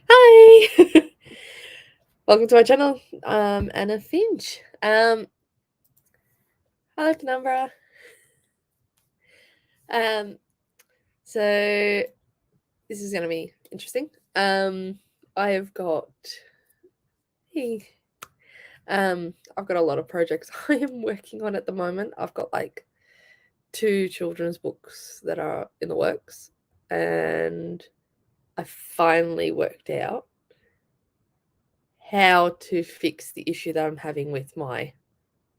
Hi! Welcome to my channel. Anna Finch. Hello, Penumbra. So this is gonna be interesting. I have got hey, I've got a lot of projects I am working on at the moment. I've got like 2 children's books that are in the works, and I finally worked out how to fix the issue that I'm having with my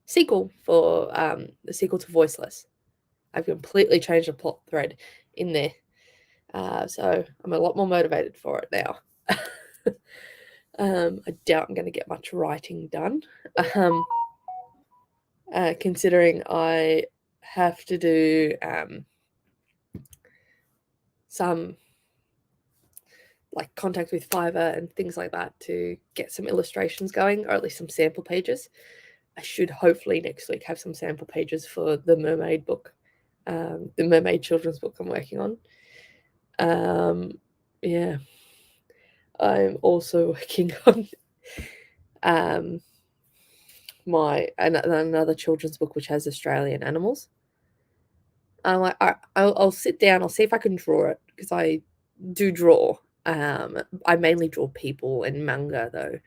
sequel for the sequel to Voiceless. I've completely changed the plot thread in there. So I'm a lot more motivated for it now. I doubt I'm going to get much writing done, considering I have to do some like contact with Fiverr and things like that to get some illustrations going, or at least some sample pages. I should hopefully next week have some sample pages for the Mermaid book, the Mermaid children's book I'm working on. Yeah, I'm also working on another children's book which has Australian animals. I'm like, I'll sit down. I'll see if I can draw it because I do draw. I mainly draw people and manga though.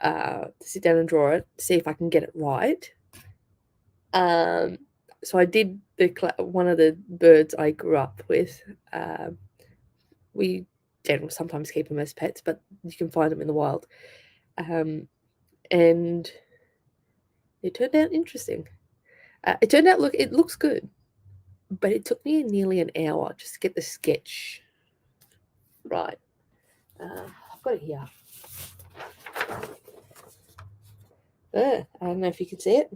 To sit down and draw it, see if I can get it right. So I did one of the birds I grew up with. We sometimes keep them as pets, but you can find them in the wild. And it turned out interesting. It turned out it looks good, but it took me nearly an hour just to get the sketch right. I've got it here. I don't know if you can see it.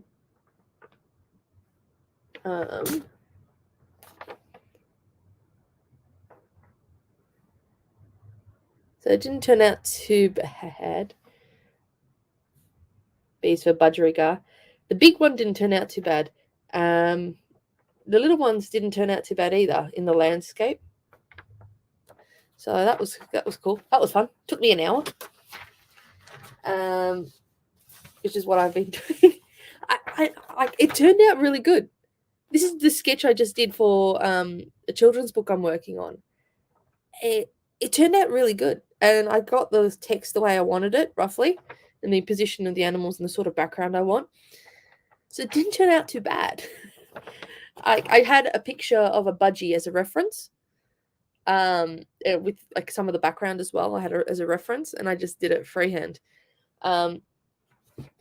So it didn't turn out too bad. B's for budgerigar. The big one didn't turn out too bad. The little ones didn't turn out too bad either in the landscape. So that was cool. That was fun. Took me an hour. Which is what I've been doing. It turned out really good. This is the sketch I just did for a children's book I'm working on. It turned out really good, and I got the text the way I wanted it, roughly, and the position of the animals and the sort of background I want. So it didn't turn out too bad. I had a picture of a budgie as a reference, with like some of the background as well. I had it as a reference, and I just did it freehand.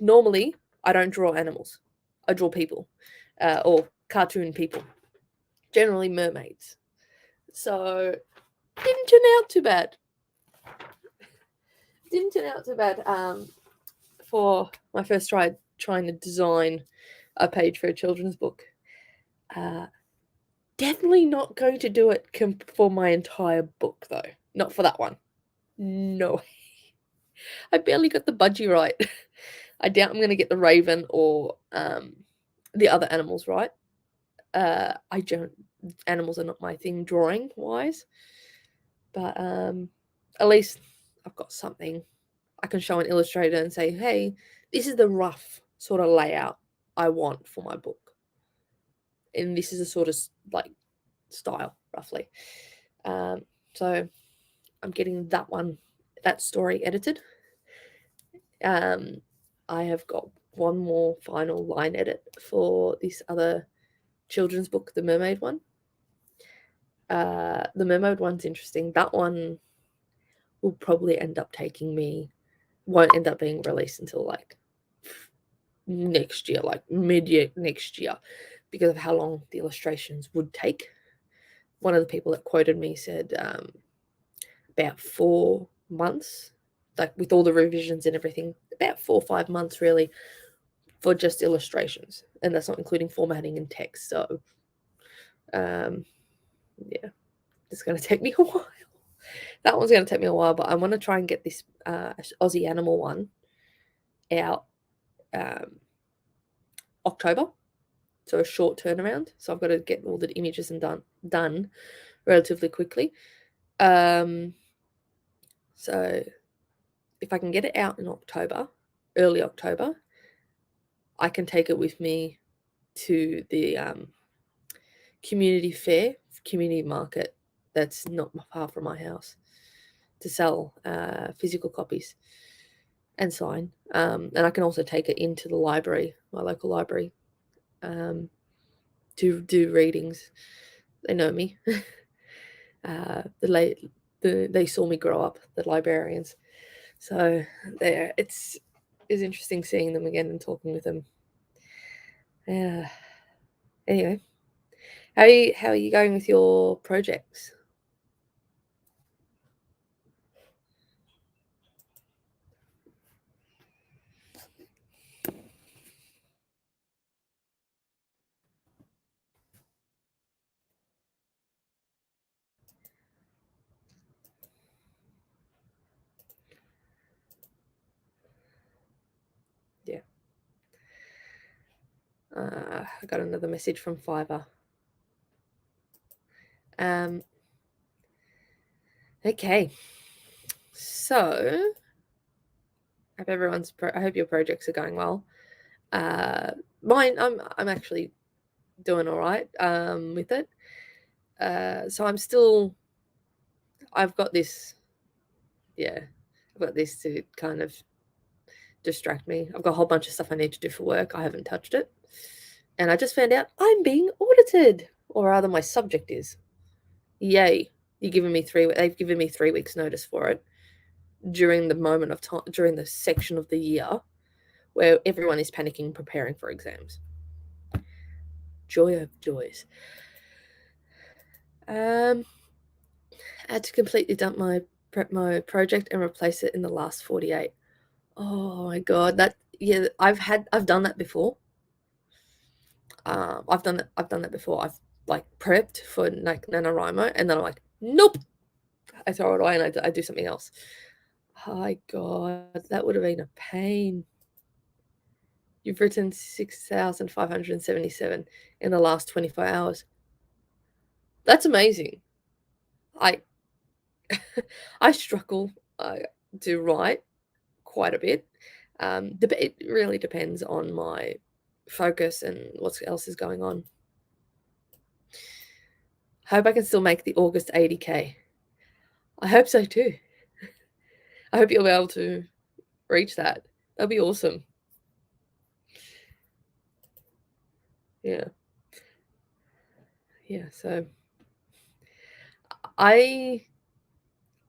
Normally, I don't draw animals. I draw people, or cartoon people, generally mermaids. So didn't turn out too bad. Didn't turn out too bad. For my first try trying to design a page for a children's book. Definitely not going to do it for my entire book though. Not for that one. No way. I barely got the budgie right. I doubt I'm going to get the raven or the other animals right. Animals are not my thing drawing wise, but at least I've got something I can show an illustrator and say, hey, this is the rough sort of layout I want for my book, and this is a sort of like style roughly. So I'm getting that story edited. I have got one more final line edit for this other children's book, the Mermaid one. The Mermaid one's interesting. That one will probably won't end up being released until like next year, like mid-year next year, because of how long the illustrations would take. One of the people that quoted me said about 4 months, like with all the revisions and everything, about 4 or 5 months really for just illustrations, and that's not including formatting and text. So yeah, it's going to take me a while. That one's going to take me a while, but I want to try and get this Aussie animal one out October, so a short turnaround. So I've got to get all the images and done relatively quickly. So if I can get it out in October, early October, I can take it with me to the community fair, community market that's not far from my house to sell physical copies and sign. And I can also take it into the library, my local library, to do readings. They know me. They saw me grow up, the librarians. So it's interesting seeing them again and talking with them. Yeah. Anyway, how are you going with your projects? Yeah. I got another message from Fiverr. Okay. So, I hope your projects are going well. Mine, I'm actually doing all right with it. So I've got this, yeah, I've got this to kind of distract me. I've got a whole bunch of stuff I need to do for work. I haven't touched it. And I just found out I'm being audited, or rather my subject is. Yay. They've given me 3 weeks notice for it during the moment of time, during the section of the year where everyone is panicking, preparing for exams. Joy of joys. I had to completely dump my project and replace it in the last 48. Oh my god, I've done that before. I've done that before. I've like prepped for like NaNoWriMo, and then I'm like, nope. I throw it away and I do something else. Oh my god, that would have been a pain. You've written 6,577 in the last 24 hours. That's amazing. I I struggle to write quite a bit. It really depends on my focus and what else is going on. Hope I can still make the August 80K. I hope so too. I hope you'll be able to reach that. That'd be awesome. Yeah. Yeah, so I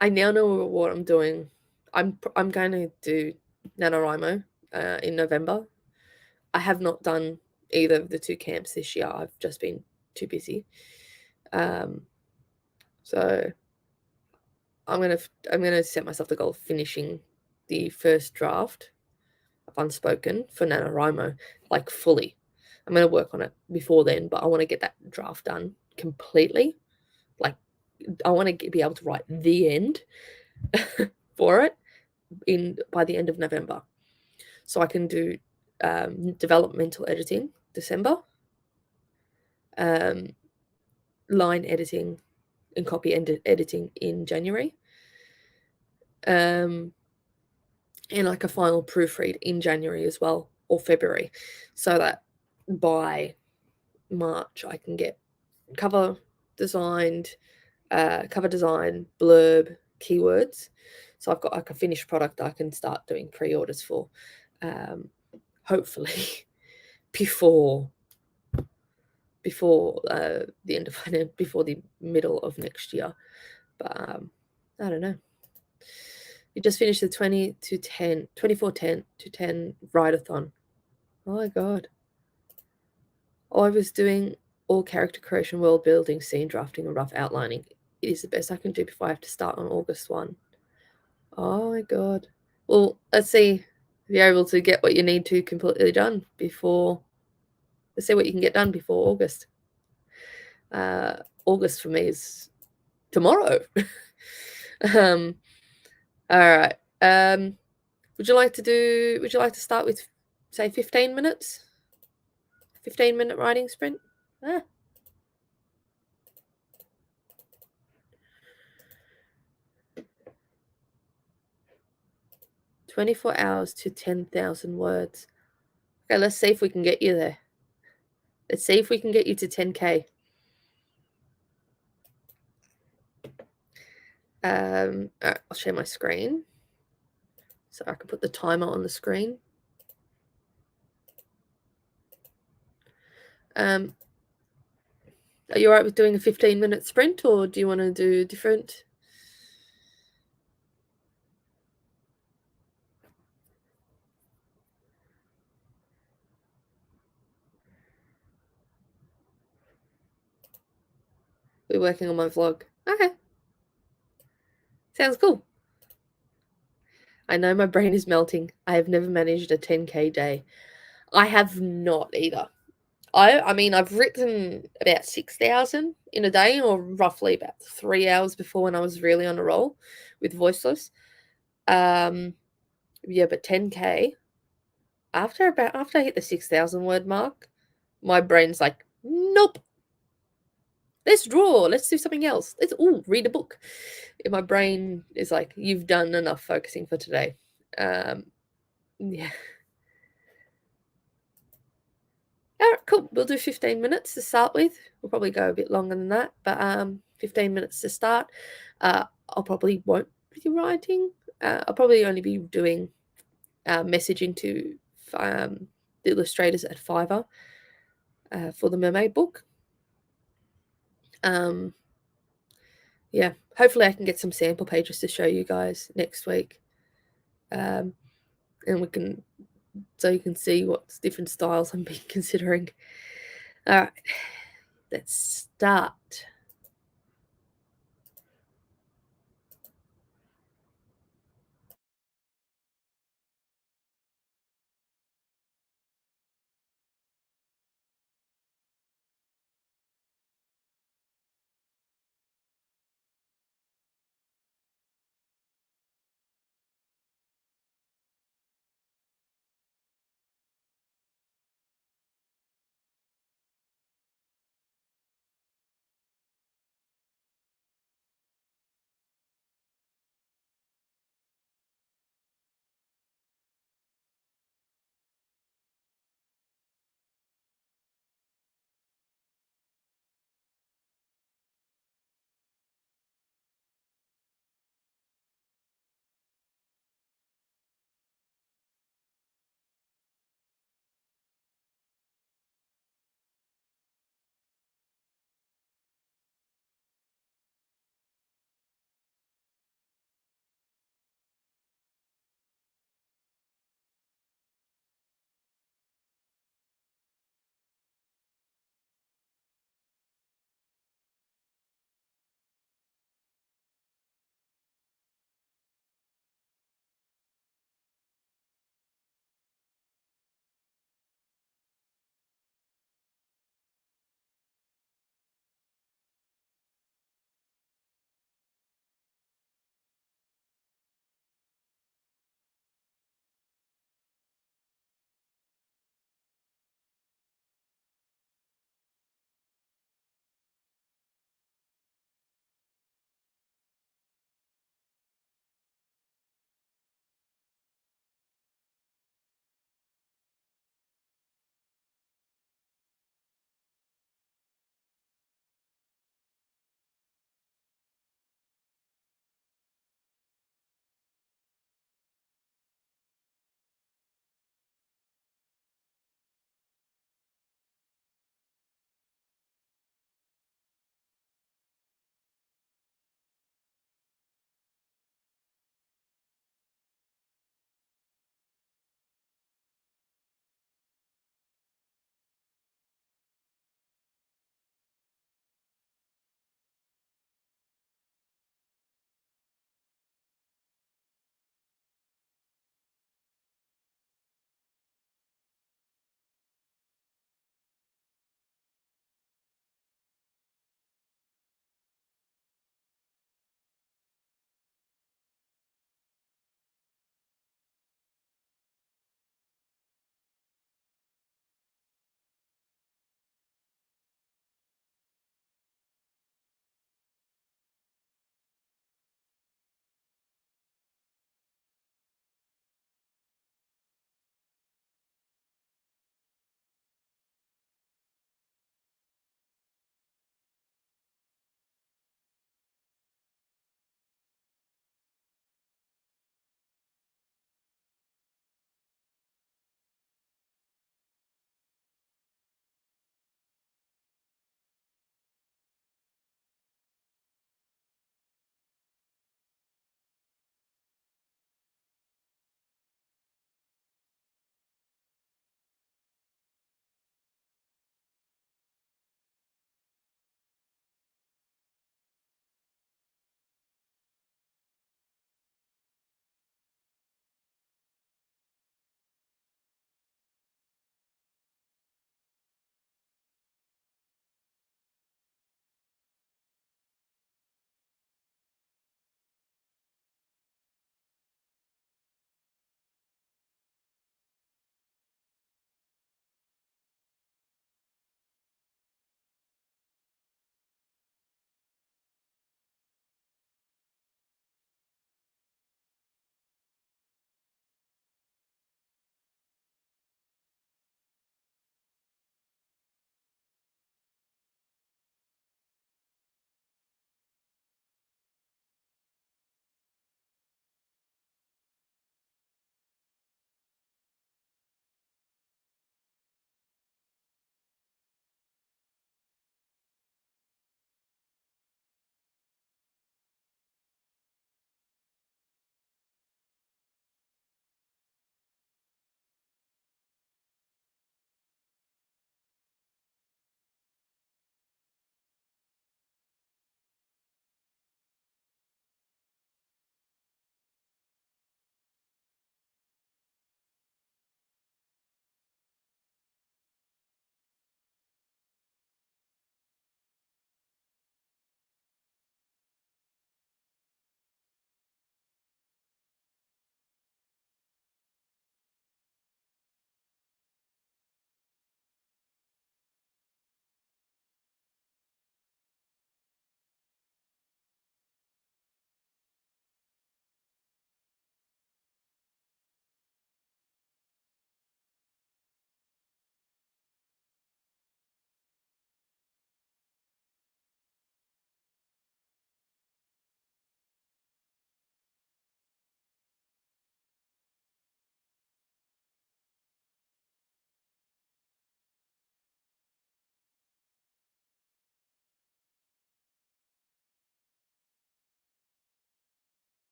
now know what I'm doing. I'm going to do NaNoWriMo in November. I have not done either of the two camps this year. I've just been too busy. So I'm gonna set myself the goal of finishing the first draft of Unspoken for NaNoWriMo, like fully. I'm gonna work on it before then, but I want to get that draft done completely. Like I want to be able to write the end for it by the end of November, so I can do developmental editing December, line editing and copy editing in January, and like a final proofread in January as well, or February, so that by March I can get cover designed, cover design, blurb, keywords. So I've got like a finished product that I can start doing pre-orders for, hopefully before the end of before the middle of next year. But I don't know. You just finished the 24/10 to 10 write-a-thon. Oh my god. I was doing all character creation, world building, scene drafting, and rough outlining. It is the best I can do before I have to start on August 1. Oh my god. Well, let's see if you're able to get what you need to completely done before. Let's see what you can get done before August. August for me is tomorrow. All right. Would you like to start with, say, 15 minutes? 15-minute writing sprint? Ah. 24 hours to 10,000 words. Okay, let's see if we can get you there. Let's see if we can get you to 10K. All right, I'll share my screen so I can put the timer on the screen. Are you all right with doing a 15-minute sprint, or do you want to do different? We're working on my vlog. Okay. Sounds cool. I know my brain is melting. I have never managed a 10K day. I have not either. I mean, I've written about 6,000 in a day, or roughly about 3 hours before when I was really on a roll with Voiceless. Yeah, but 10K, after I hit the 6,000 word mark, my brain's like, nope. Let's draw. Let's do something else. Let's read a book. And my brain is like, you've done enough focusing for today. Yeah. All right, cool. We'll do 15 minutes to start with. We'll probably go a bit longer than that, but 15 minutes to start. I'll probably won't be writing. I'll probably only be doing messaging to the illustrators at Fiverr for the Mermaid book. Yeah, hopefully I can get some sample pages to show you guys next week. And we can, so you can see what different styles I'm considering. All right, let's start.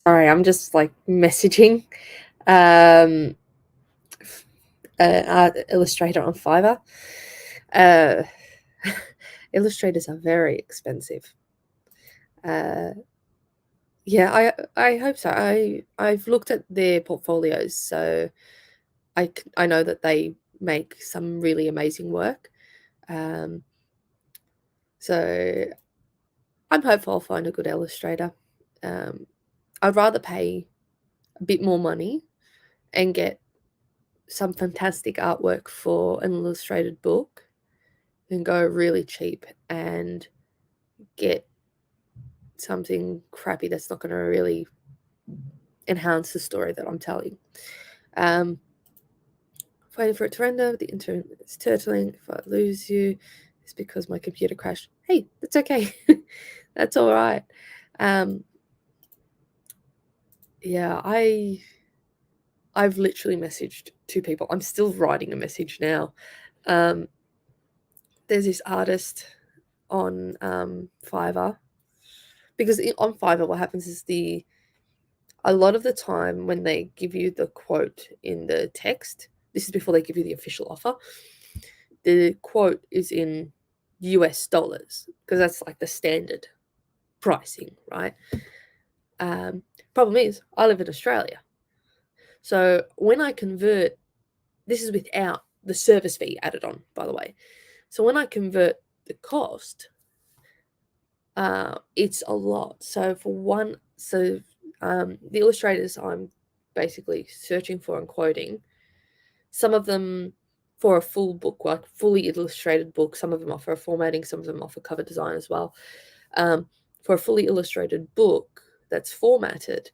Sorry, I'm just like messaging an illustrator on Fiverr. Illustrators are very expensive. Yeah, I hope so. I've looked at their portfolios, so I know that they make some really amazing work. So I'm hopeful I'll find a good illustrator. I'd rather pay a bit more money and get some fantastic artwork for an illustrated book than go really cheap and get something crappy that's not going to really enhance the story that I'm telling. Waiting for it to render. The internet is turtling. If I lose you, it's because my computer crashed. Hey, that's okay. That's all right. Yeah, I've literally messaged 2 people. I'm still writing a message now. There's this artist on Fiverr, because on Fiverr what happens is a lot of the time when they give you the quote in the text, this is before they give you the official offer, the quote is in US dollars because that's like the standard pricing, right? Problem is, I live in Australia. So when I convert, this is without the service fee added on, by the way. So when I convert the cost, it's a lot. So the illustrators I'm basically searching for and quoting, some of them for a full book, like fully illustrated book, some of them offer formatting, some of them offer cover design as well. For a fully illustrated book that's formatted,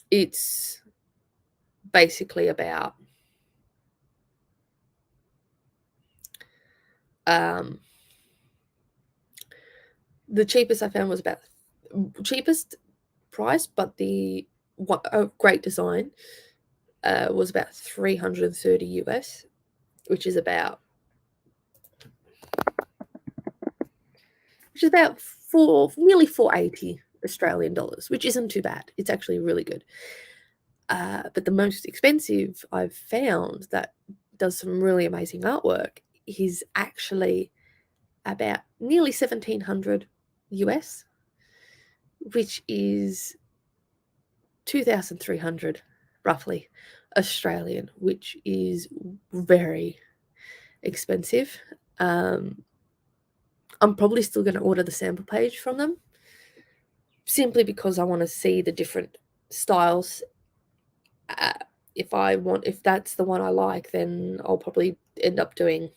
it's basically about the cheapest I found was about cheapest price, but the great design was about 330 US, which is about nearly 480 Australian dollars, which isn't too bad. It's actually really good. But the most expensive I've found that does some really amazing artwork is actually about nearly 1700 US, which is 2,300 roughly Australian, which is very expensive. I'm probably still going to order the sample page from them simply because I want to see the different styles. If that's the one I like, then I'll probably end up doing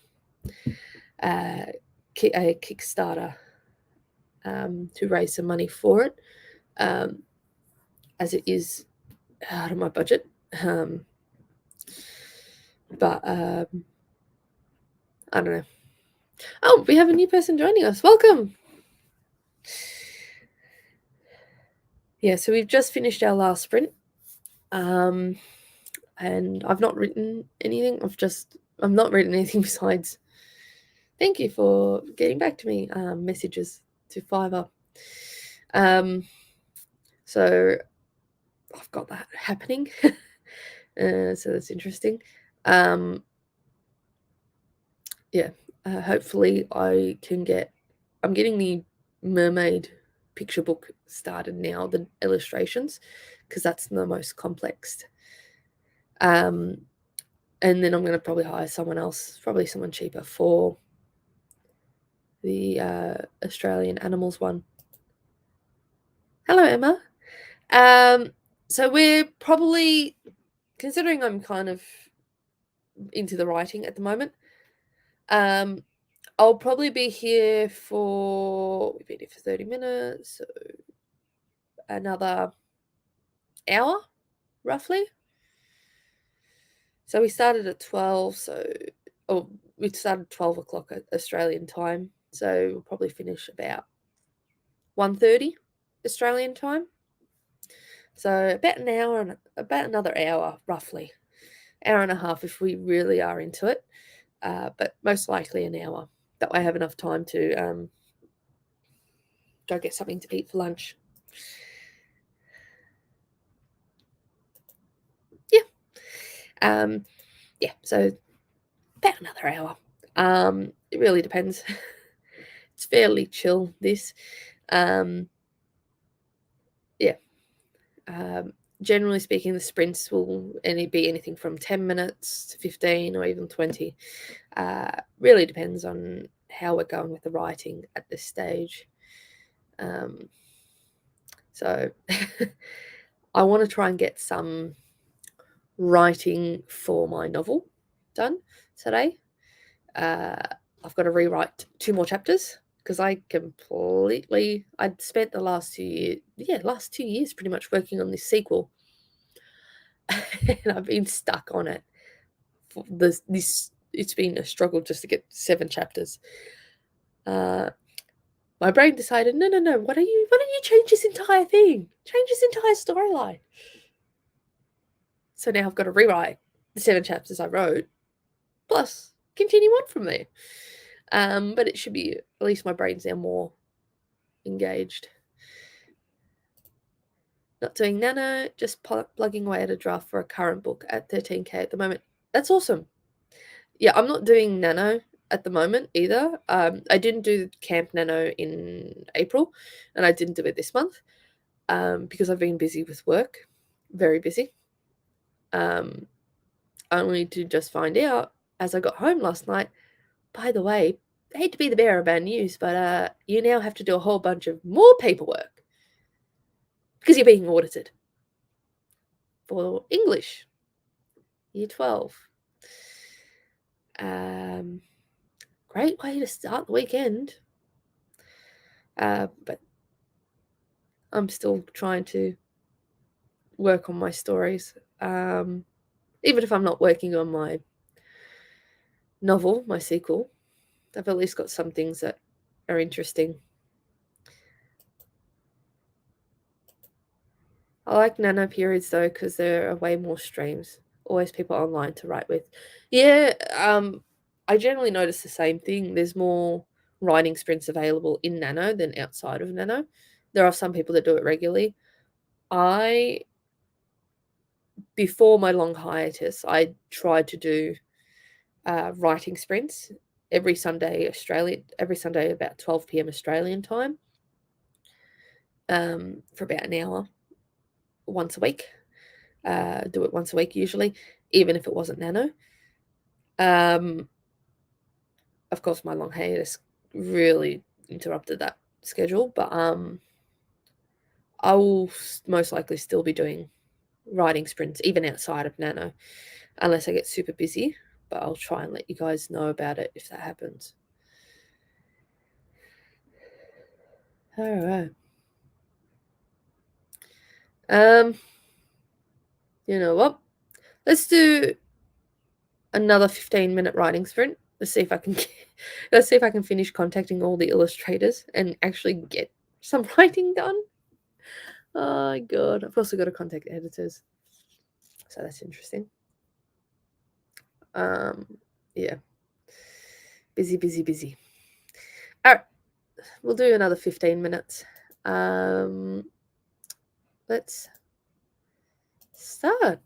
a Kickstarter to raise some money for it, as it is out of my budget. But I don't know. Oh, we have a new person joining us. Welcome. Yeah, so we've just finished our last sprint. And I've not written anything. I've not written anything besides thank you for getting back to me messages to Fiverr. So I've got that happening. So that's interesting. Yeah, hopefully I'm getting the Mermaid picture book started now, the illustrations, because that's the most complex. And then I'm going to probably hire someone else, probably someone cheaper for the Australian animals one. Hello, Emma. So we're probably, considering I'm kind of into the writing at the moment, I'll probably be here we've been here for 30 minutes, so another hour, roughly. So we started at 12, we started 12 o'clock at Australian time, so we'll probably finish about 1:30 Australian time. So about an hour and about another hour, roughly. Hour and a half if we really are into it, but most likely an hour. That way I have enough time to go get something to eat for lunch. Yeah, so about another hour. It really depends. It's fairly chill, this. Um, yeah. Generally speaking, the sprints will be anything from 10 minutes to 15 or even 20. Really depends on how we're going with the writing at this stage. So I want to try and get some writing for my novel done today. I've got to rewrite 2 more chapters because I'd spent the last 2 years pretty much working on this sequel, and I've been stuck on it. It's been a struggle just to get 7 chapters. My brain decided, no, no, no. Why don't you change this entire thing? Change this entire storyline. So now I've got to rewrite the 7 chapters I wrote, plus continue on from there. But it should be, at least my brain's now more engaged. Not doing nano, just plugging away at a draft for a current book at 13k at the moment. That's awesome. Yeah, I'm not doing nano at the moment either. I didn't do Camp Nano in April, and I didn't do it this month because I've been busy with work, very busy. Only to just find out as I got home last night, by the way, I hate to be the bearer of bad news, but you now have to do a whole bunch of more paperwork because you're being audited for English, year 12. Great way to start the weekend. But I'm still trying to work on my stories. Even if I'm not working on my novel, my sequel, I've at least got some things that are interesting. I like nano periods though because there are way more streams. Always people online to write with. Yeah, I generally notice the same thing. There's more writing sprints available in nano than outside of nano. There are some people that do it regularly. Before my long hiatus, I tried to do writing sprints every Sunday about 12 p.m. Australian time, for about an hour once a week. Do it once a week usually, even if it wasn't nano. Of course, my long hiatus really interrupted that schedule, but I will most likely still be doing writing sprints even outside of nano, unless I get super busy. But I'll try and let you guys know about it if that happens. All right. You know what? Let's do another 15-minute writing sprint. Let's see if I can finish contacting all the illustrators and actually get some writing done. Oh god. I've also got to contact editors. So that's interesting. Yeah. Busy, busy, busy. Alright. We'll do another 15 minutes. Let's start.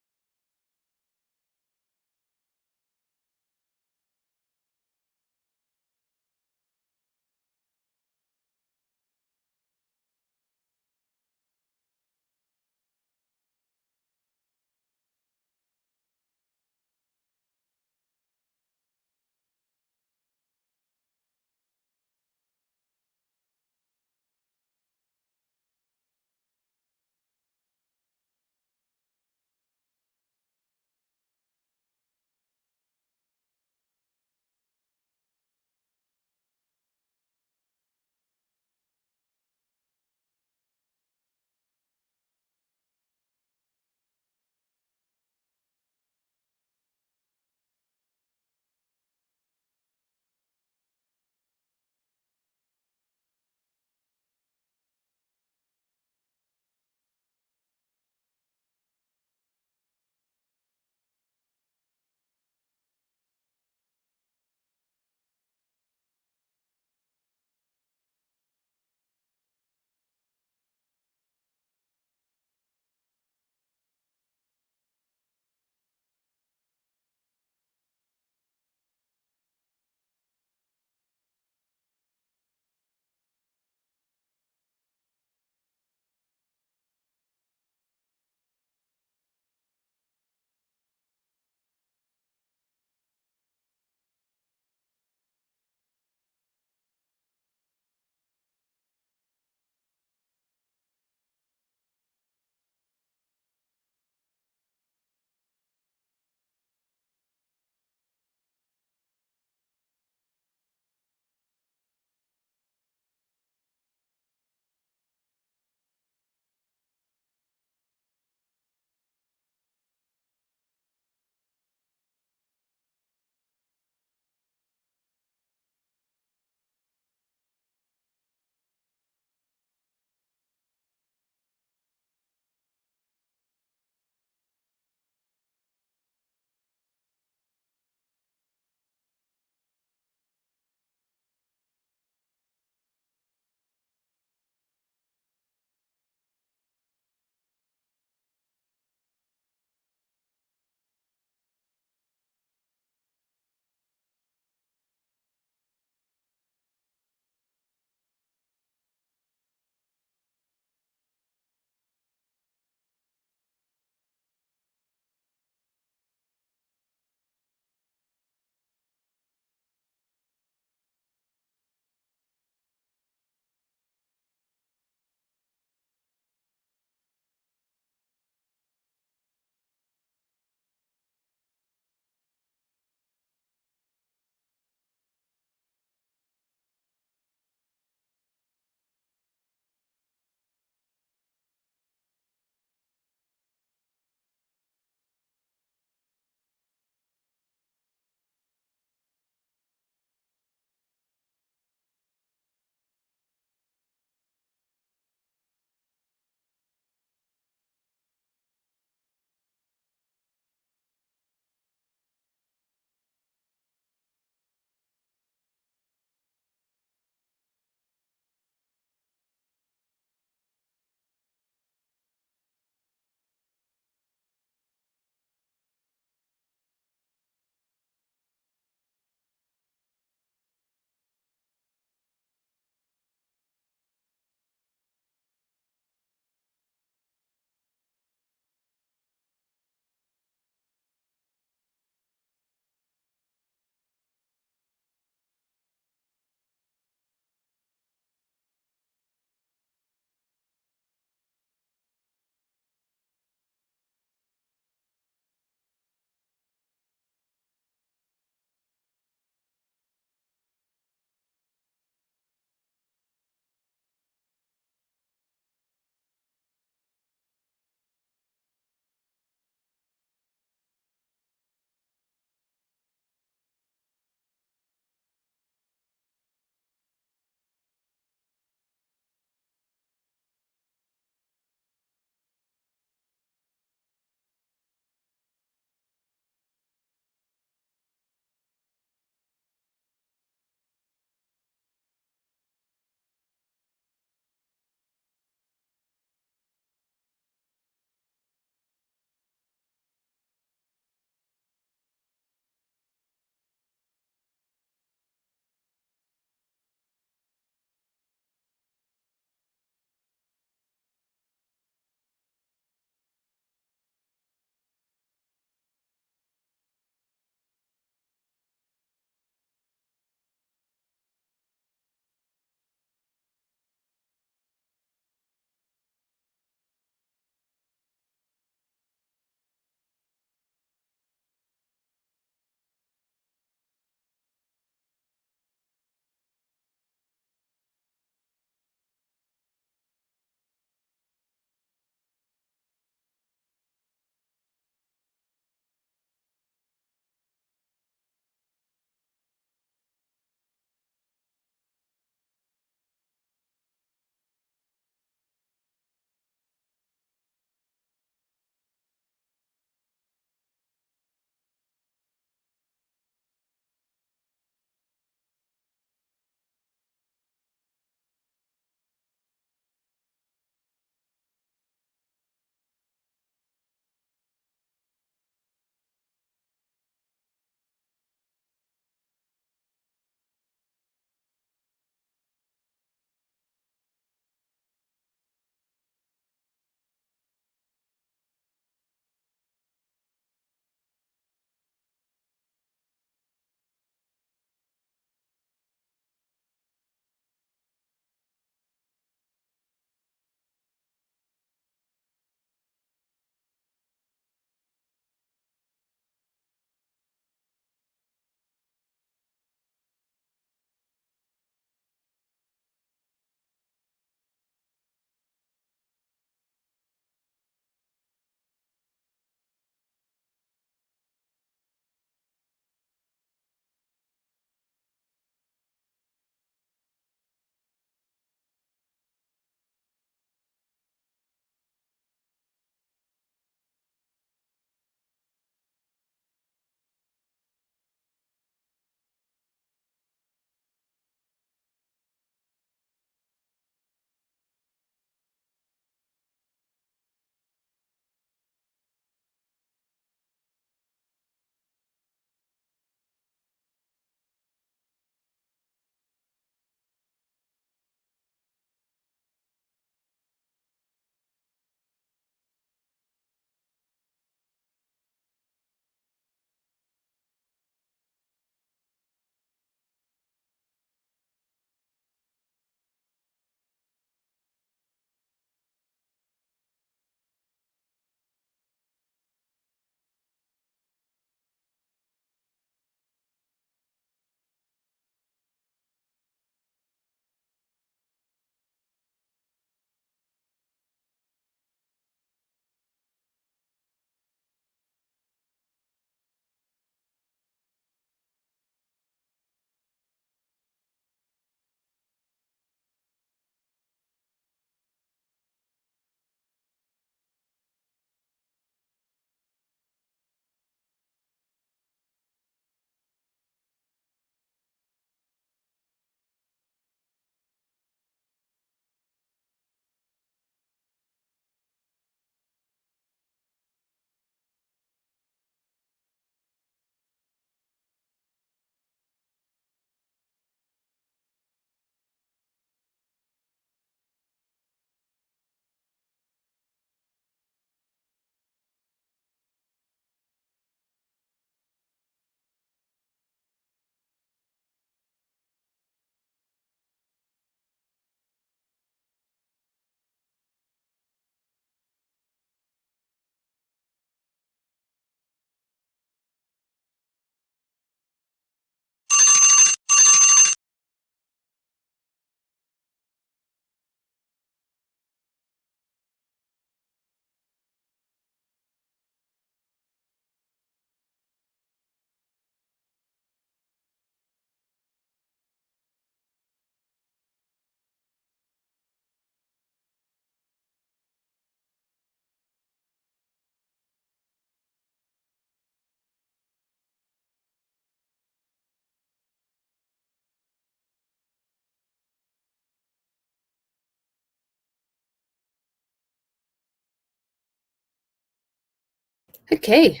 Okay,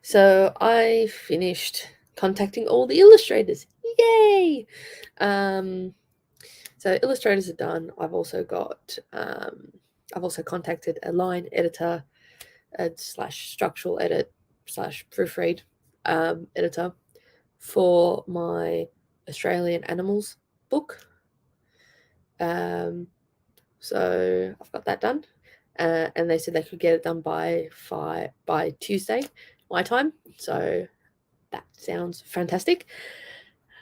so I finished contacting all the illustrators. Yay! So illustrators are done. I've also contacted a line editor, slash structural edit slash proofread editor for my Australian animals book. So I've got that done, and they said they could get it done by Tuesday, my time. So that sounds fantastic.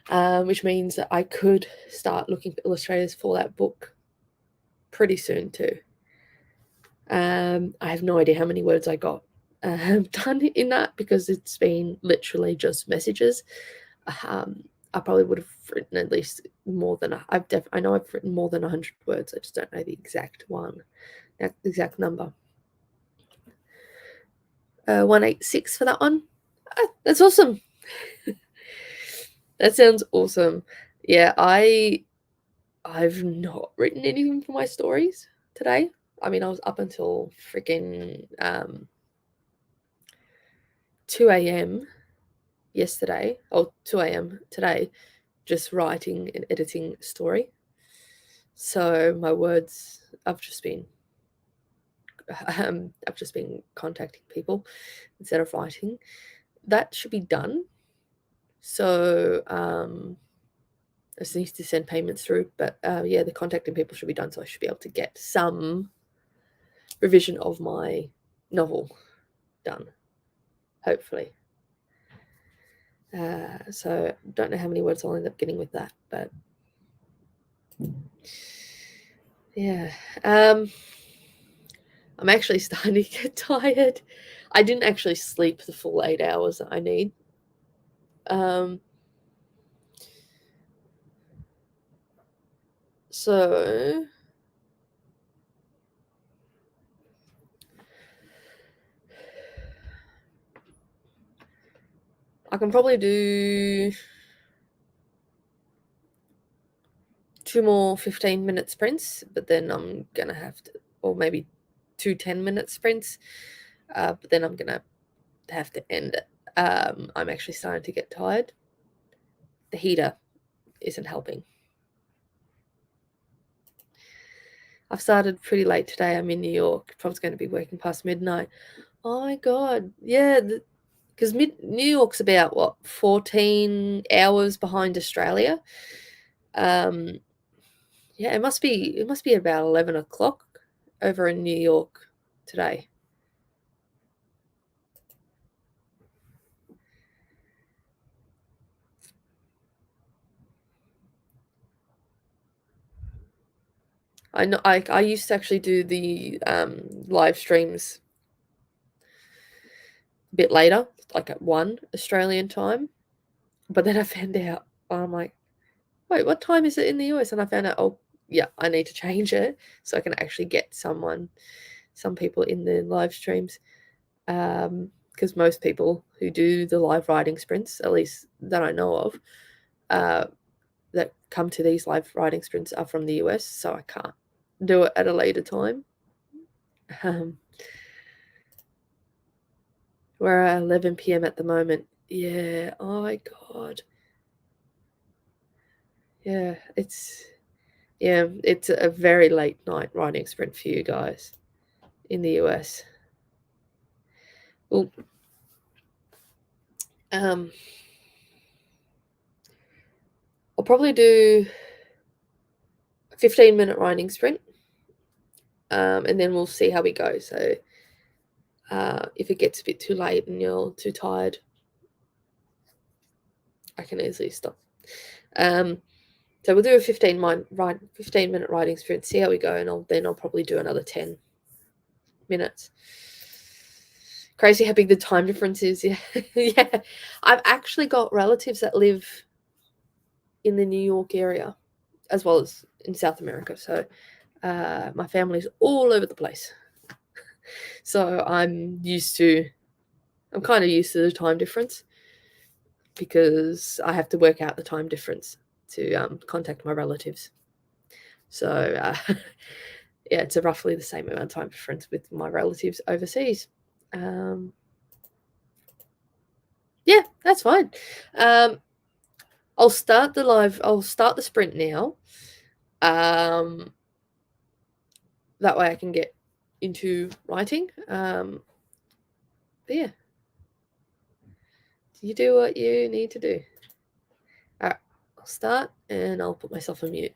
Which means that I could start looking for illustrators for that book pretty soon too. I have no idea how many words I got done in that because it's been literally just messages. I probably would have written at least more than I know I've written more than 100 words. I just don't know the exact number. 186 for that one. That's awesome. That sounds awesome. Yeah, I've not written anything for my stories today. I mean, I was up until freaking 2 a.m. yesterday, or 2 a.m. today, just writing and editing a story. So my words, I've just been contacting people instead of writing. That should be done. So I just need to send payments through, but yeah, the contacting people should be done, so I should be able to get some revision of my novel done, hopefully. So don't know how many words I'll end up getting with that, but yeah. I'm actually starting to get tired. I didn't actually sleep the full 8 hours that I need. So I can probably do 2 more 15-minute sprints, but then I'm gonna have to, or maybe 2 10-minute sprints, but then I'm gonna have to end it. I'm actually starting to get tired. The heater isn't helping. I've started pretty late today. I'm in New York. Probably going to be working past midnight. Oh my god, yeah, because New York's about what 14 hours behind Australia. Yeah, it must be about 11 o'clock over in New York today. I know I used to actually do the live streams a bit later, like at 1 Australian time. But then I found out, I'm like, wait, what time is it in the US? And I found out, oh, yeah, I need to change it so I can actually get some people in the live streams. Because most people who do the live writing sprints, at least that I know of, that come to these live writing sprints are from the US, so I can't do it at a later time. We're at 11 p.m. at the moment. Yeah, oh my god. Yeah, it's a very late night writing sprint for you guys in the US. Well, I'll probably do a 15-minute writing sprint, and then we'll see how we go. So if it gets a bit too late and you're too tired, I can easily stop. So we'll do a 15-minute writing sprint, see how we go, and I'll probably do another 10 minutes. Crazy how big the time difference is. Yeah. Yeah. I've actually got relatives that live in the New York area as well as in South America. So my family's all over the place. So I'm kind of used to the time difference because I have to work out the time difference to contact my relatives. So yeah, it's roughly the same amount of time difference with my relatives overseas. Yeah, that's fine. I'll start the sprint now. That way I can get into writing. But yeah, you do what you need to do. All right, I'll start and I'll put myself on mute.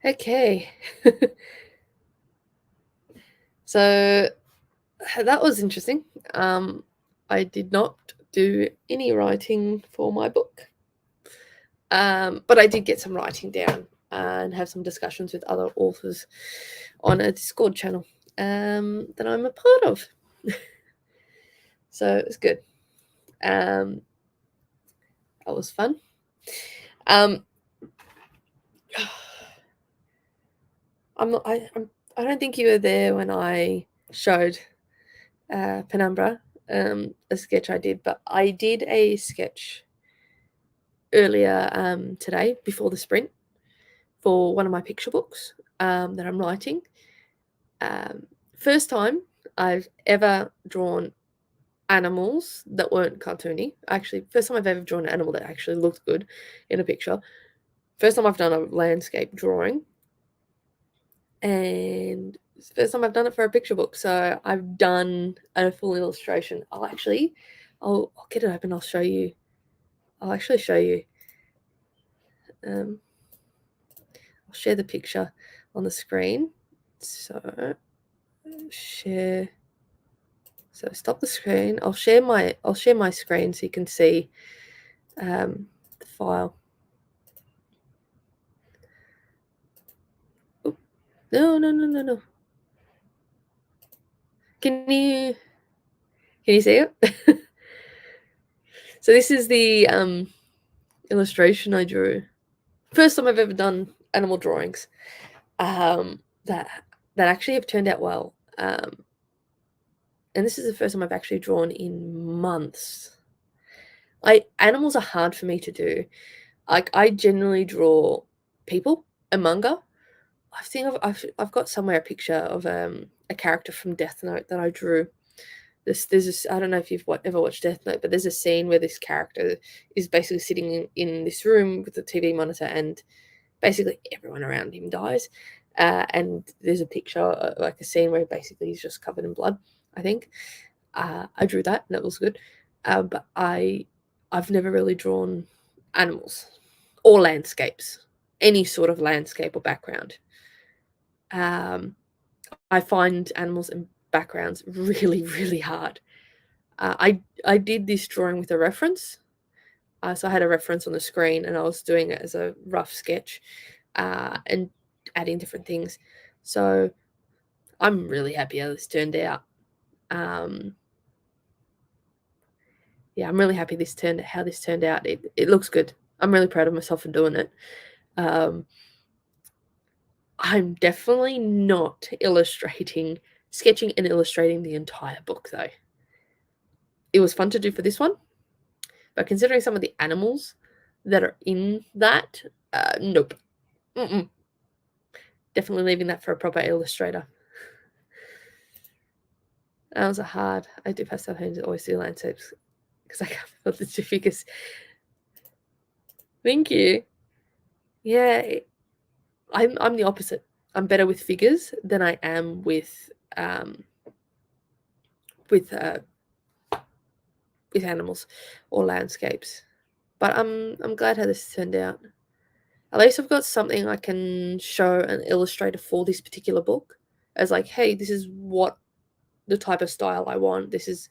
Okay. So that was interesting. I did not do any writing for my book, but I did get some writing down and have some discussions with other authors on a Discord channel that I'm a part of. So it was good. That was fun. Um, I don't think you were there when I showed Penumbra, a sketch I did, but I did a sketch earlier today before the sprint for one of my picture books that I'm writing. First time I've ever drawn animals that weren't cartoony. Actually, first time I've ever drawn an animal that actually looked good in a picture. First time I've done a landscape drawing, and it's the first time I've done it for a picture book. So I've done a full illustration. I'll get it open. I'll show you. I'll actually show you. I'll share the picture on the screen. So share. So stop the screen. I'll share my screen so you can see the file. Oop. No. Can you see it? So this is the illustration I drew. First time I've ever done animal drawings that actually have turned out well. And this is the first time I've actually drawn in months. Animals are hard for me to do. Like, I generally draw people and manga. I think I've got somewhere a picture of a character from Death Note that I drew. There's this, I don't know if you've ever watched Death Note, but there's a scene where this character is basically sitting in this room with a TV monitor, and basically everyone around him dies. And there's a picture, like a scene where basically he's just covered in blood, I think. I drew that, and that was good. But I've never really drawn animals or landscapes, any sort of landscape or background. I find animals and backgrounds really, really hard. I did this drawing with a reference. So I had a reference on the screen, and I was doing it as a rough sketch and adding different things. So I'm really happy how this turned out. Yeah, I'm really happy how this turned out. It looks good. I'm really proud of myself for doing it. I'm definitely not sketching and illustrating the entire book, though. It was fun to do for this one, but considering some of the animals that are in that, nope. Mm-mm. Definitely leaving that for a proper illustrator. That was a hard. I do have sometimes always do landscapes because I can't put the two figures. Thank you. Yeah, I'm the opposite. I'm better with figures than I am with with animals or landscapes. But I'm glad how this turned out. At least I've got something I can show an illustrator for this particular book as like, hey, this is what the type of style I want. This is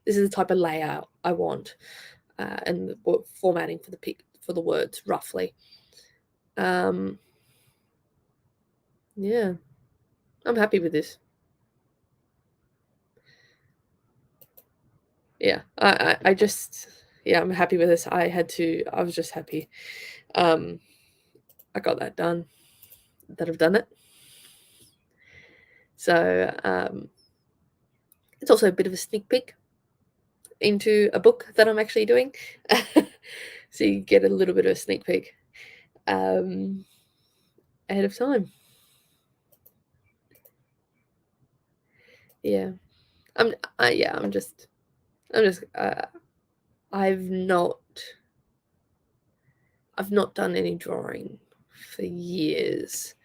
the type of layout I want, and the formatting for the words roughly. Yeah, I'm happy with this. Yeah, I just, yeah, I'm happy with this. I was just happy. I got that done. That I've done it. So it's also a bit of a sneak peek into a book that I'm actually doing. So you get a little bit of a sneak peek ahead of time. Yeah. I'm just I've not done any drawing for years.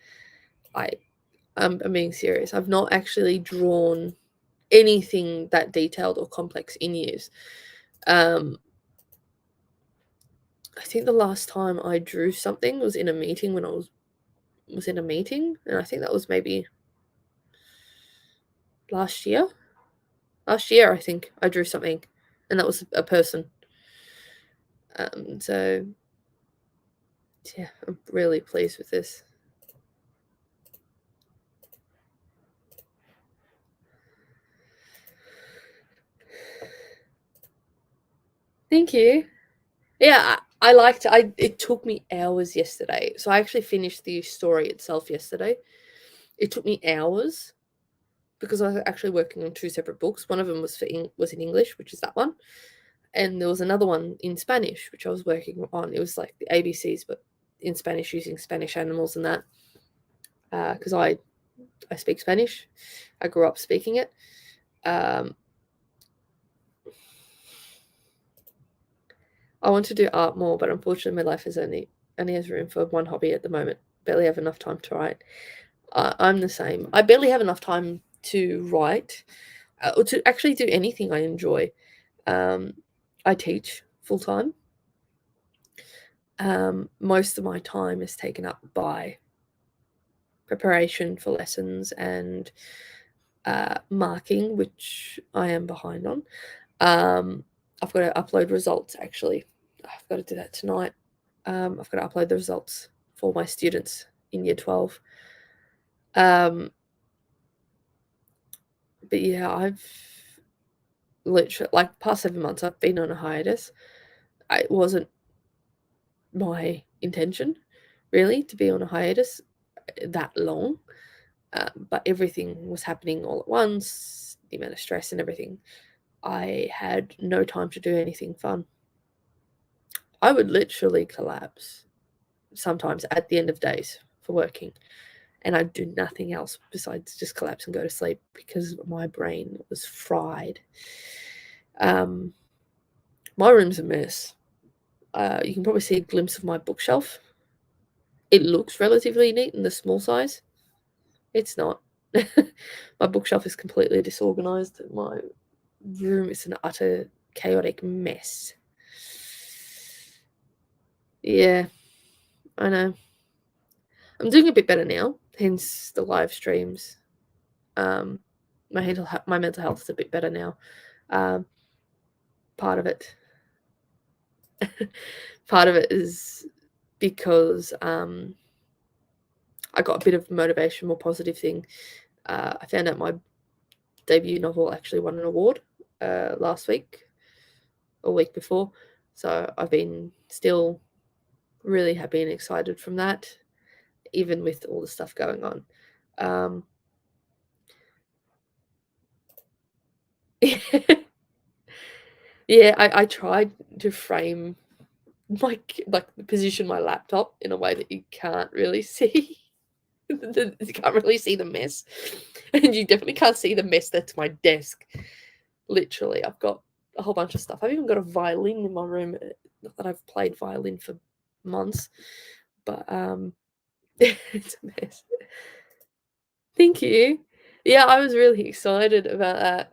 I'm being serious. I've not actually drawn anything that detailed or complex in years. I think the last time I drew something was in a meeting when I was was in a meeting, and I think that was maybe last year. Last year, I think I drew something, and that was a person. So yeah, I'm really pleased with this. Thank you. Yeah, I liked it. It took me hours yesterday. So I actually finished the story itself yesterday. It took me hours because I was actually working on 2 separate books. One of them was was in English, which is that one, and there was another one in Spanish, which I was working on. It was like the ABCs, but in Spanish, using Spanish animals and that. Because I speak Spanish, I grew up speaking it. I want to do art more, but unfortunately, my life is only has room for one hobby at the moment. Barely have enough time to write. I'm the same. I barely have enough time to write, or to actually do anything I enjoy. I teach full time. Most of my time is taken up by preparation for lessons and marking, which I am behind on. I've got to upload results, actually. I've got to do that tonight. I've got to upload the results for my students in year 12. But yeah, I've literally, like, past 7 months, I've been on a hiatus. It wasn't my intention, really, to be on a hiatus that long. But everything was happening all at once, the amount of stress and everything. I had no time to do anything fun. I would literally collapse sometimes at the end of days for working, and I'd do nothing else besides just collapse and go to sleep because my brain was fried. My room's a mess. You can probably see a glimpse of my bookshelf. It looks relatively neat in the small size. It's not. My bookshelf is completely disorganized. My room is an utter chaotic mess. Yeah, I know. I'm doing a bit better now, hence the live streams. My mental health is a bit better now. Part of it is because I got a bit of motivation, more positive thing. I found out my debut novel actually won an award last week or week before, so I've been still really happy and excited from that, even with all the stuff going on. Yeah, I tried to frame position my laptop in a way that you can't really see. You can't really see the mess, and you definitely can't see the mess that's my desk. Literally, I've got a whole bunch of stuff. I've even got a violin in my room. Not that I've played violin for months, but it's a mess. Thank you. Yeah, I was really excited about that.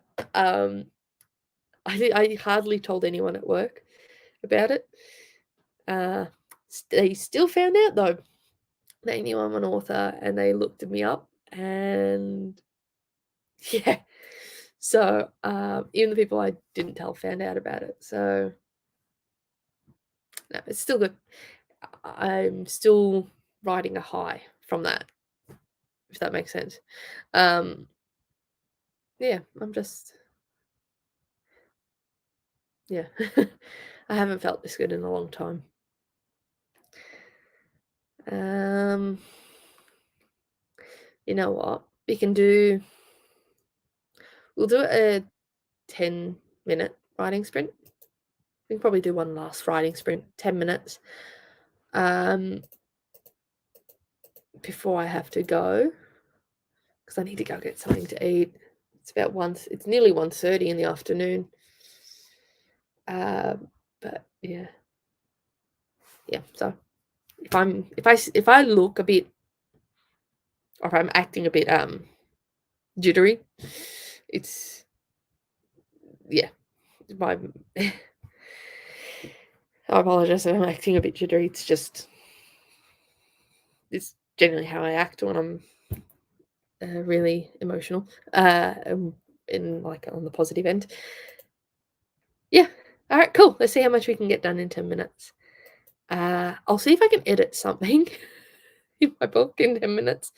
I hardly told anyone at work about it. They still found out though. They knew I'm an author and they looked me up, and yeah. So, even the people I didn't tell found out about it. So, no, it's still good. I'm still riding a high from that, if that makes sense. Yeah, I'm just, yeah. I haven't felt this good in a long time. You know what? We'll do a 10-minute writing sprint. We can probably do one last writing sprint, 10 minutes. Before I have to go, because I need to go get something to eat. It's nearly 1:30 in the afternoon. But yeah. Yeah, so if I look a bit, or if I'm acting a bit jittery, it's, yeah, my I apologize if I'm acting a bit jittery. It's just, it's generally how I act when I'm really emotional, in like on the positive end. Yeah. All right, cool. Let's see how much we can get done in 10 minutes. I'll see if I can edit something in my book in 10 minutes,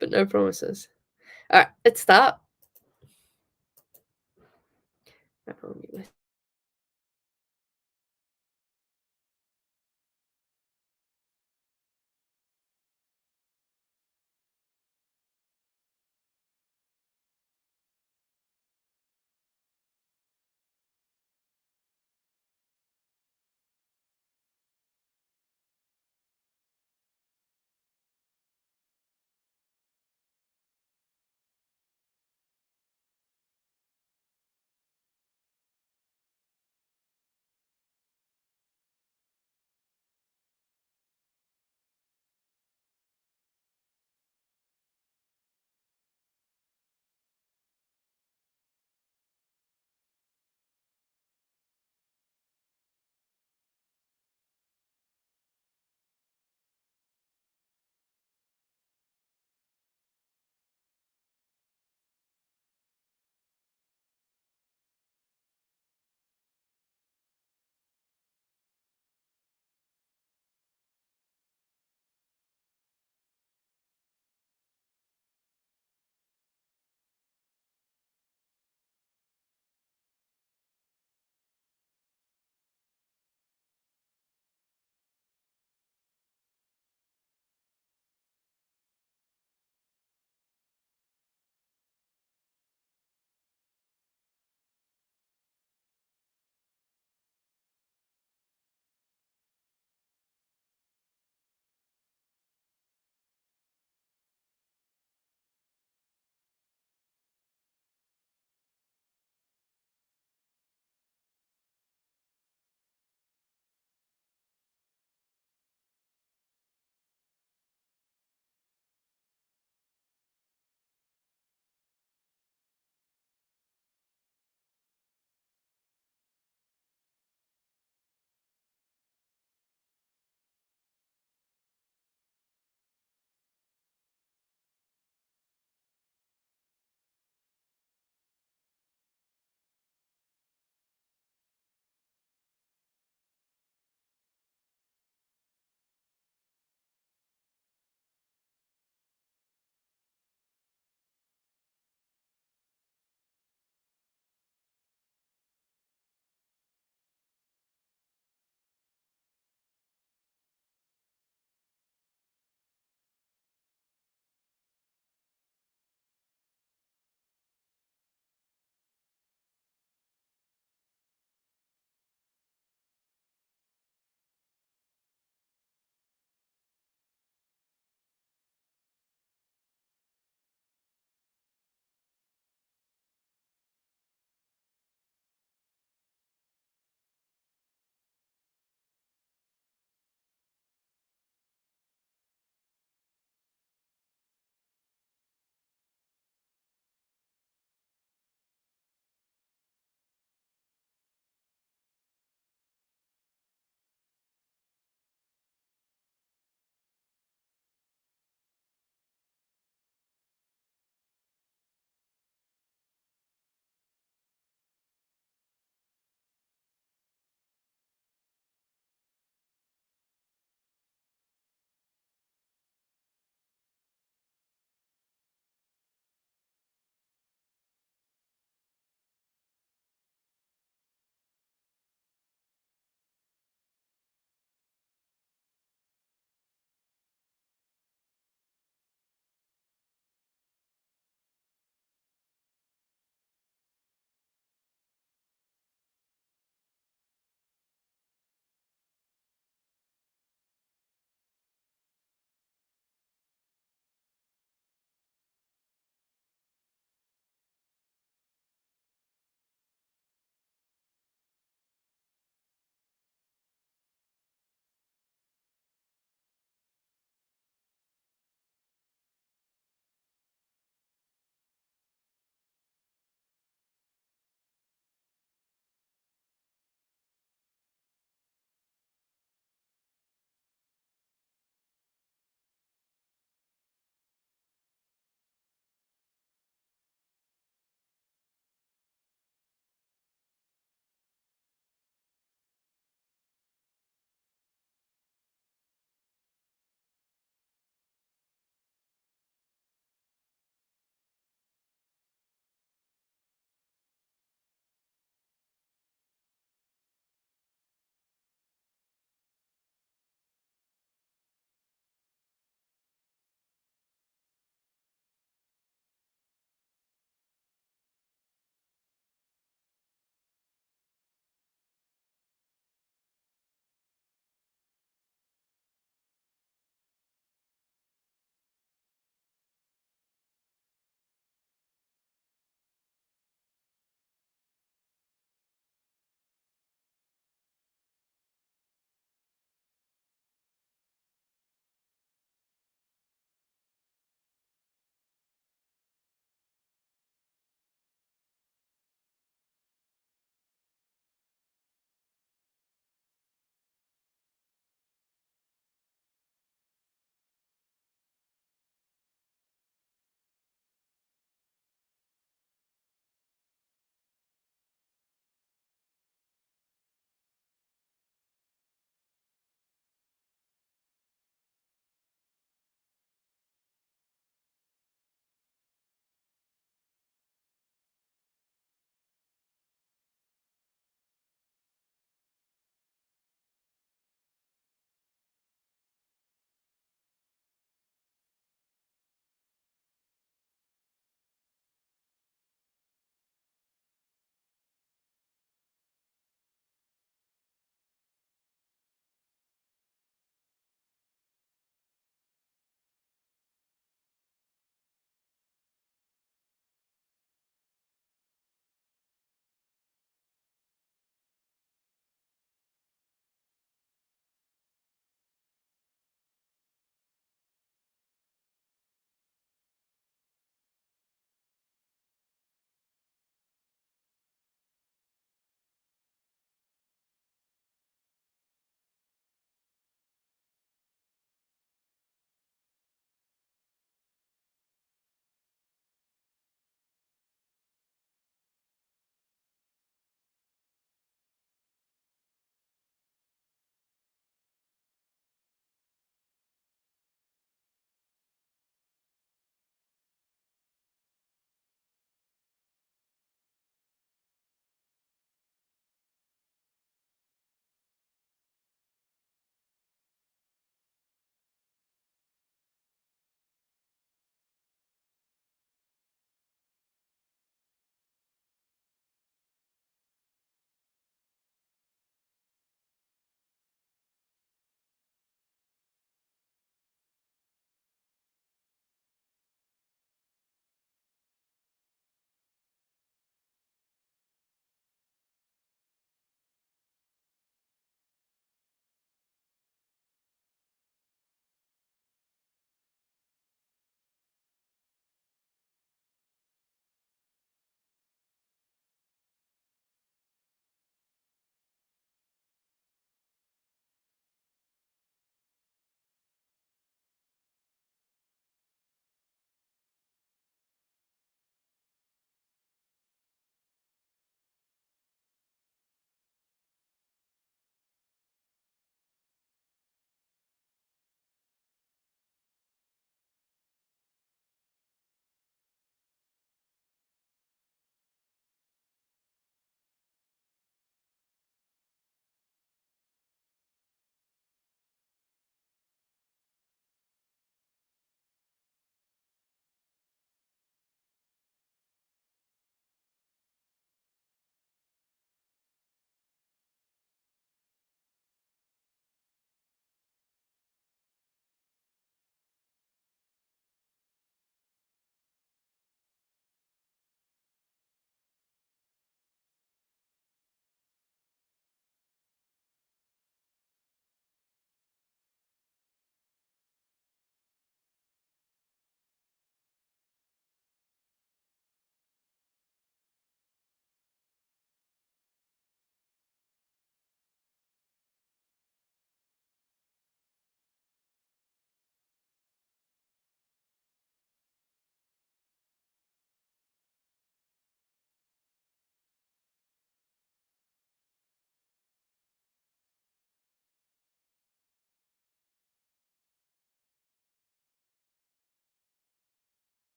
but no promises. All right, let's start.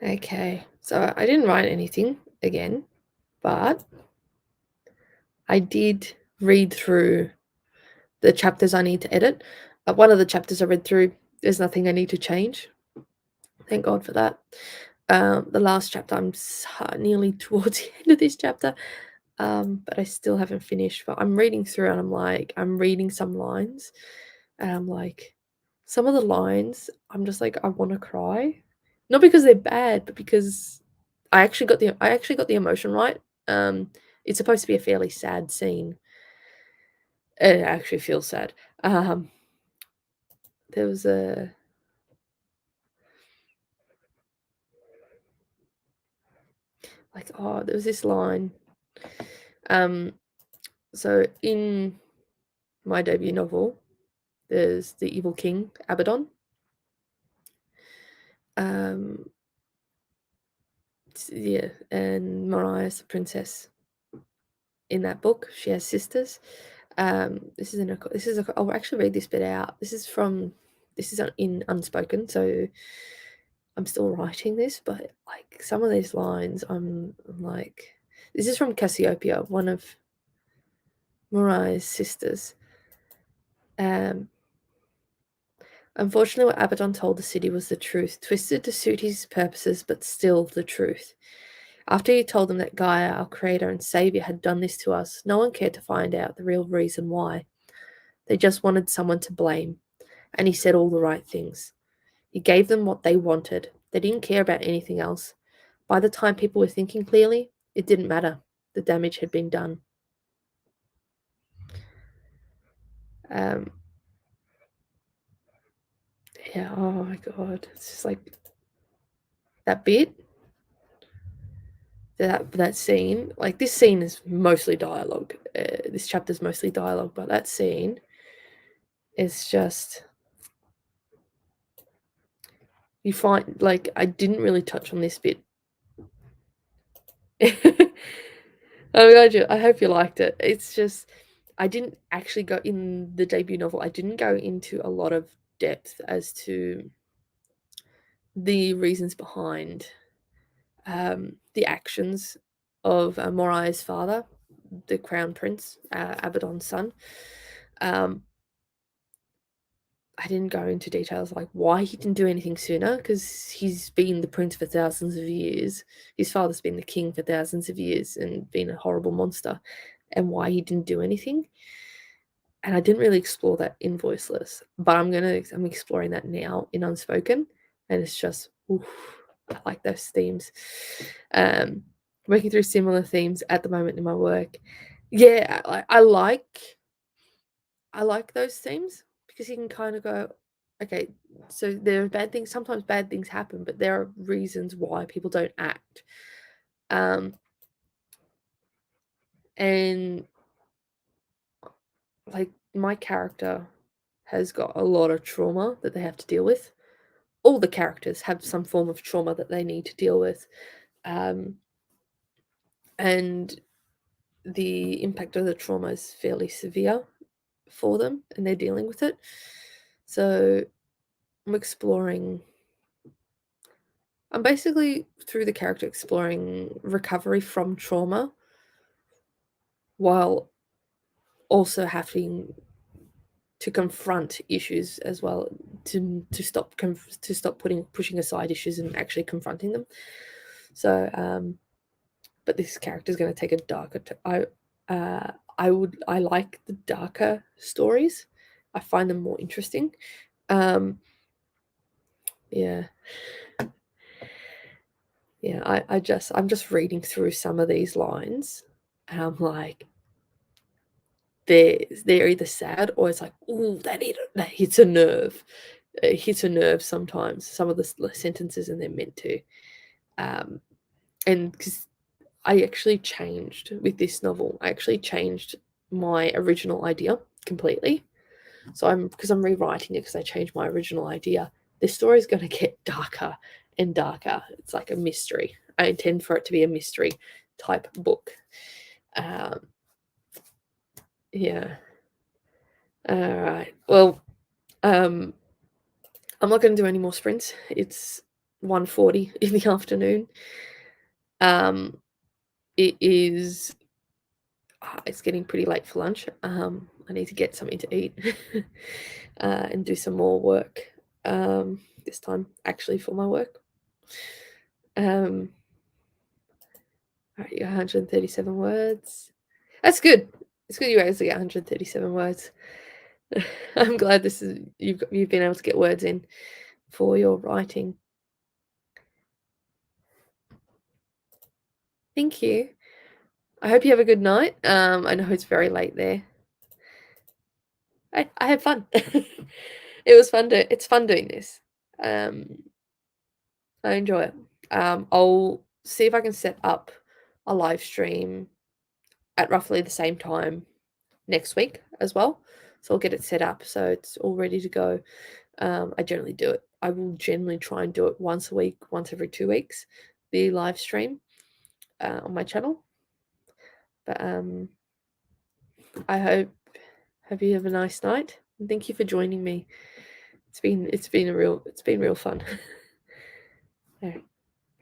Okay, so I didn't write anything again, but I did read through the chapters I need to edit. One of the chapters I read through, there's nothing I need to change. Thank God for that. The last chapter, I'm nearly towards the end of this chapter, but I still haven't finished. But I'm reading through and I'm reading some lines, and I'm like, some of the lines, I'm just like, I want to cry. Not because they're bad, but because I actually got the emotion right. Um, it's supposed to be a fairly sad scene. It actually feels sad. Um, there was a there was this line. Um, so in my debut novel, there's the evil king, Abaddon. Um, yeah, and Mariah's the princess in that book. She has sisters. I'll actually read this bit out. This is in Unspoken, so I'm still writing this, but like some of these lines, I'm like, this is from Cassiopeia, one of Mariah's sisters. Um, Unfortunately, what Abaddon told the city was the truth, twisted to suit his purposes, but still the truth. After he told them that Gaia, our creator and savior, had done this to us, no one cared to find out the real reason why. They just wanted someone to blame, and he said all the right things. He gave them what they wanted. They didn't care about anything else. By the time people were thinking clearly, it didn't matter. The damage had been done. Um, yeah, oh my god. It's just like that bit, that scene. Like, this scene is mostly dialogue. This chapter's mostly dialogue, but that scene is just. You find, like, I didn't really touch on this bit. Oh my god, I hope you liked it. It's just, I didn't actually go in the debut novel, I didn't go into a lot of depth as to the reasons behind the actions of Morai's father, the crown prince, Abaddon's son. Um, I didn't go into details like why he didn't do anything sooner, because he's been the prince for thousands of years. His father's been the king for thousands of years and been a horrible monster, and why he didn't do anything. And I didn't really explore that in Voiceless, but I'm exploring that now in Unspoken, and it's just, oof, I like those themes. Um, Working through similar themes at the moment in my work. Yeah, I like those themes because you can kind of go, okay, so there are bad things. Sometimes bad things happen, but there are reasons why people don't act. Um, and like, my character has got a lot of trauma that they have to deal with. All the characters have some form of trauma that they need to deal with. Um, and the impact of the trauma is fairly severe for them, and they're dealing with it. So I'm exploring I'm basically, through the character, exploring recovery from trauma while also having to confront issues as well, to stop pushing aside issues and actually confronting them. So, but this character is going to take a darker. I like the darker stories. I find them more interesting. Um, yeah, yeah. I'm just reading through some of these lines, and I'm like, they're either sad or it's like, ooh, that hits a nerve. It hits a nerve sometimes. Some of the sentences, and they're meant to. And because I actually changed with this novel, I actually changed my original idea completely. So I'm rewriting it because I changed my original idea. This story is going to get darker and darker. It's like a mystery. I intend for it to be a mystery type book. Um, yeah. All right. Well, I'm not going to do any more sprints. It's 1:40 in the afternoon. It is it's getting pretty late for lunch. I need to get something to eat and do some more work. This time actually for my work. All right, 137 words. That's good. It's good you were able to get 137 words. I'm glad you've been able to get words in for your writing. Thank you. I hope you have a good night. I know it's very late there. I had fun. It was fun. It's fun doing this. I enjoy it. I'll see if I can set up a live stream at roughly the same time next week as well. So I'll get it set up so it's all ready to go. I generally do it. I will generally try and do it once a week, once every 2 weeks, the live stream on my channel. But I hope you have a nice night. And thank you for joining me. It's been real fun. All right.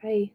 Bye.